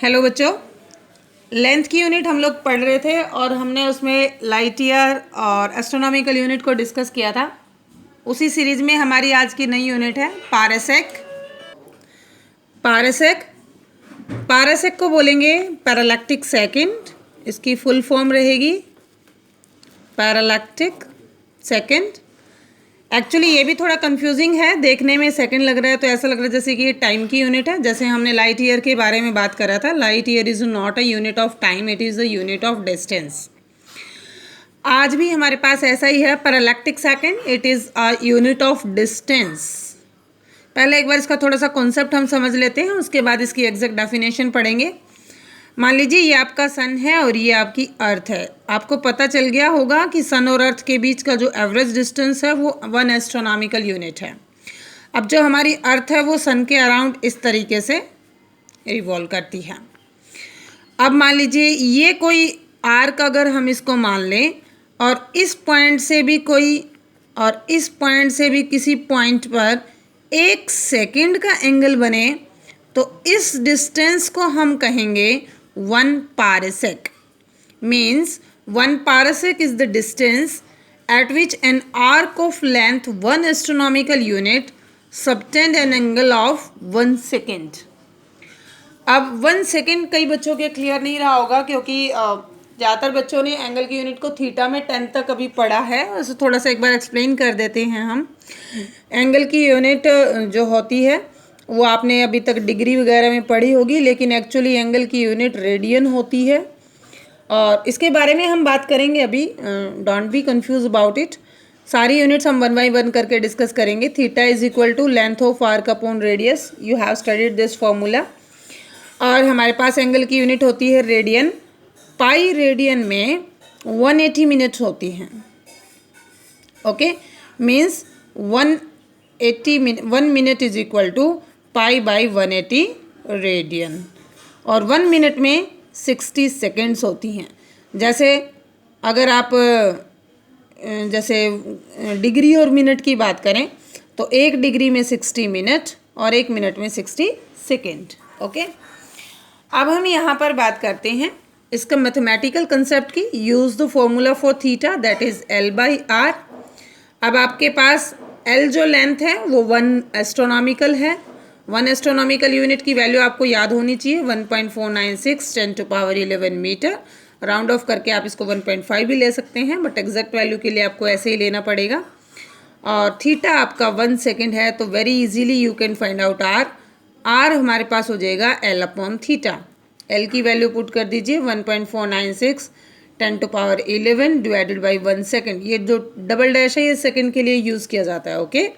Hello बच्चों, length की unit हम लोग पढ़ रहे थे और हमने उसमें लाइट ईयर और एस्ट्रोनॉमिकल यूनिट को डिस्कस किया था। उसी सीरीज में हमारी आज की नई यूनिट है पारेसेक। पारेसेक पारेसेक को बोलेंगे पैरालैक्टिक सेकंड। इसकी फुल फॉर्म रहेगी पैरालैक्टिक सेकंड। एक्चुअली ये भी थोड़ा कंफ्यूजिंग है, देखने में सेकंड लग रहा है तो ऐसा लग रहा है जैसे कि ये टाइम की यूनिट है। जैसे हमने लाइट ईयर के बारे में बात करा था, light year is not a unit of time, it is a unit of distance. आज भी हमारे पास ऐसा ही है, parallactic second, it is a unit of distance. पहले एक बार इसका थोड़ा सा कॉन्सेप्ट हम समझ लेते हैं, उसके बाद इसकी एग्जैक्ट डेफिनेशन पढ़ेंगे। मान लीजिए ये आपका सन है और ये आपकी अर्थ है। आपको पता चल गया होगा कि सन और अर्थ के बीच का जो एवरेज डिस्टेंस है वो 1 एस्ट्रोनॉमिकल यूनिट है। अब जो हमारी अर्थ है वो सन के अराउंड इस तरीके से रिवॉल्व करती है। अब मान लीजिए ये कोई आर्क अगर हम इसको मान लें और इस पॉइंट से भी किसी पॉइंट पर 1 सेकंड का एंगल बने तो इस डिस्टेंस को हम कहेंगे 1 parsec। Means 1 parsec is the distance at which an arc of length 1 astronomical unit subtend an angle of 1 second। अब 1 सेकेंड कई बच्चों के क्लियर नहीं रहा होगा, क्योंकि ज़्यादातर बच्चों ने एंगल की यूनिट को थीटा में 10 तक अभी पढ़ा है। उसे थोड़ा सा एक बार एक्सप्लेन कर देते हैं हम। एंगल की यूनिट जो होती है वो आपने अभी तक डिग्री वगैरह में पढ़ी होगी, लेकिन एक्चुअली एंगल की यूनिट रेडियन होती है और इसके बारे में हम बात करेंगे अभी। Don't be confuse about it. सारी यूनिट्स हम 1 बाय 1 करके डिस्कस करेंगे। Theta is equal to length of arc upon radius. You have studied this formula. और हमारे पास एंगल की यूनिट होती है रेडियन। पाई रेडियन में 180 मिनट्स होती हैं। Okay, means 1 minute is equal to pi by 180 radian. और 1 मिनट में 60 सेकेंड्स होती हैं। जैसे अगर आप जैसे डिग्री और मिनट की बात करें तो 1 डिग्री में 60 मिनट और 1 मिनट में 60 सेकेंड। ओके, अब हम यहाँ पर बात करते हैं इसका मैथमेटिकल कंसेप्ट की। Use the formula for theta, that is L by R. अब आपके पास L जो लेंथ है वो 1 एस्ट्रोनॉमिकल है। 1 एस्ट्रोनॉमिकल यूनिट की वैल्यू आपको याद होनी चाहिए 1.496 10⁻11 मीटर। राउंड ऑफ करके आप इसको 1.5 भी ले सकते हैं, बट एग्जैक्ट वैल्यू के लिए आपको ऐसे ही लेना पड़ेगा। और थीटा आपका 1 सेकेंड है, तो very easily you can find out R हमारे पास हो जाएगा L अपॉन थीटा। L की वैल्यू पुट कर दीजिए 1.496 10⁻11 डिवाइडेड बाई 1 सेकेंड। ये जो डबल डैश है ये सेकेंड के लिए यूज़ किया जाता है। ओके,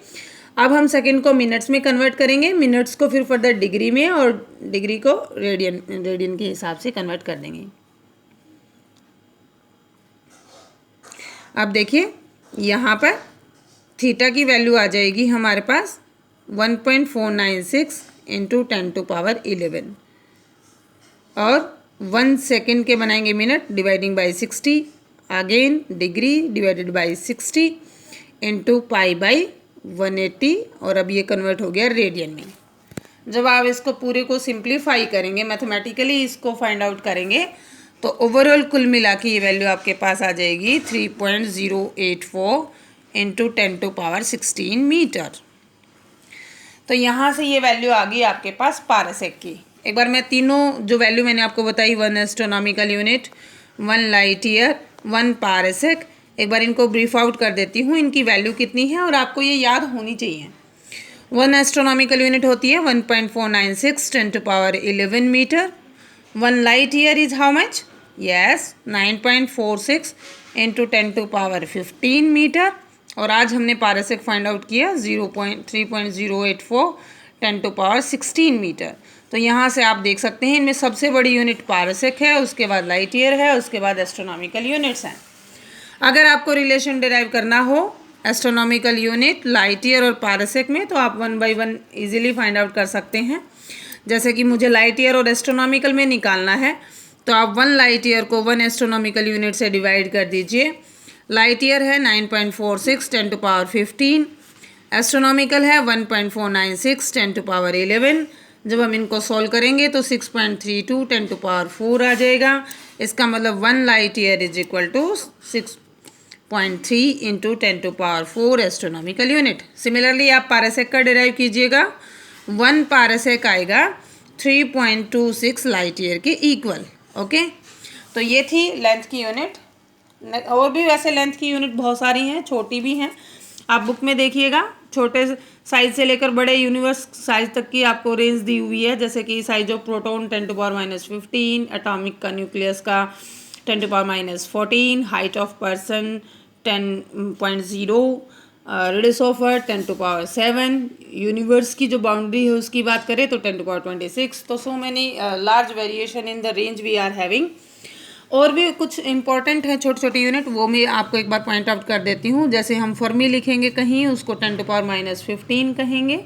अब हम सेकेंड को मिनट्स में कन्वर्ट करेंगे, मिनट्स को फिर फर्दर डिग्री में और डिग्री को रेडियन के हिसाब से कन्वर्ट कर देंगे। अब देखिए यहाँ पर थीटा की वैल्यू आ जाएगी हमारे पास 1.496 इंटू 10⁻11 और 1 सेकेंड के बनाएंगे minute dividing by 60, again degree divided by 60 into pi by 180 और अब ये कन्वर्ट हो गया रेडियन में। जब आप इसको पूरे को सिंप्लीफाई करेंगे, मैथमेटिकली इसको फाइंड आउट करेंगे, तो ओवरऑल कुल मिला के ये वैल्यू आपके पास आ जाएगी 3.084 इंटू 10⁻16 मीटर। तो यहाँ से ये वैल्यू आ गई आपके पास पारसेक की। एक बार मैं तीनों जो वैल्यू मैंने आपको बताई, 1 astronomical unit, 1 light year, 1 parsec, एक बार इनको ब्रीफ आउट कर देती हूँ इनकी वैल्यू कितनी है और आपको ये याद होनी चाहिए। 1 एस्ट्रोनॉमिकल यूनिट होती है 1.496 10⁻11 metre. 1 light year is how much? Yes, 9.46 into 10⁻15 metre. और आज हमने पारसेक फाइंड आउट किया 3.084 10⁻16 मीटर। तो यहाँ से आप देख सकते हैं इनमें सबसे बड़ी यूनिट पारसेक है, उसके बाद लाइट ईयर है, उसके बाद एस्ट्रोनॉमिकल यूनिट्स हैं। अगर आपको रिलेशन डिराइव करना हो एस्ट्रोनॉमिकल यूनिट, लाइट ईयर और पारसेक में, तो आप 1 बाई 1 ईजिली फाइंड आउट कर सकते हैं। जैसे कि मुझे लाइट ईयर और एस्ट्रोनॉमिकल में निकालना है, तो आप 1 लाइट ईयर को 1 एस्ट्रोनॉमिकल यूनिट से डिवाइड कर दीजिए। लाइट ईयर है 9.46 10⁻15, एस्ट्रोनॉमिकल है 1.496 10⁻11, जब हम इनको सॉल्व करेंगे तो 6.32 10 टू पावर 4 आ जाएगा। इसका मतलब 1 light year is equal to 6.3 into 10 to power 4 astronomical unit. Similarly आप पारासेक का डिराइव कीजिएगा, 1 पारासेक आएगा 3.26 लाइट ईयर के इक्वल। ओके, तो ये थी लेंथ की यूनिट। और भी वैसे लेंथ की यूनिट बहुत सारी हैं, छोटी भी हैं, आप बुक में देखिएगा। छोटे साइज से लेकर बड़े यूनिवर्स साइज तक की आपको रेंज दी हुई है, जैसे कि size of proton 10 to power -15, atomic का न्यूक्लियस का 10 to power -14, height of person 10.0, radius of earth 10 to power 7, universe की जो बाउंड्री है उसकी बात करें तो 10 टू पावर 26। तो so many large variation in the range we are having. और भी कुछ इंपॉर्टेंट है छोटी छोटी यूनिट, वो मैं आपको एक बार पॉइंट आउट कर देती हूँ। जैसे हम फर्मी लिखेंगे कहीं, उसको 10 टू पावर -15 कहेंगे।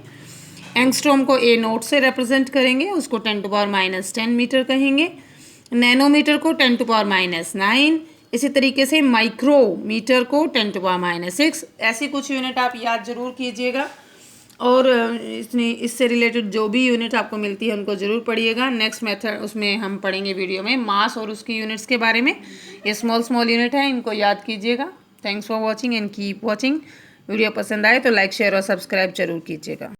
एंगस्ट्रॉम को ए नोट से रिप्रेजेंट करेंगे, उसको 10 टू पावर -10 मीटर कहेंगे। नैनोमीटर को 10 टू पावर -9। इसी तरीके से माइक्रोमीटर को 10 टू पावर -6। ऐसी कुछ यूनिट आप याद जरूर कीजिएगा, और इससे रिलेटेड जो भी यूनिट आपको मिलती है उनको ज़रूर पढ़िएगा। नेक्स्ट मेथड उसमें हम पढ़ेंगे वीडियो में मास और उसकी यूनिट्स के बारे में। ये स्मॉल यूनिट है, इनको याद कीजिएगा। Thanks for watching and keep watching. Video पसंद आए तो लाइक शेयर और सब्सक्राइब जरूर कीजिएगा।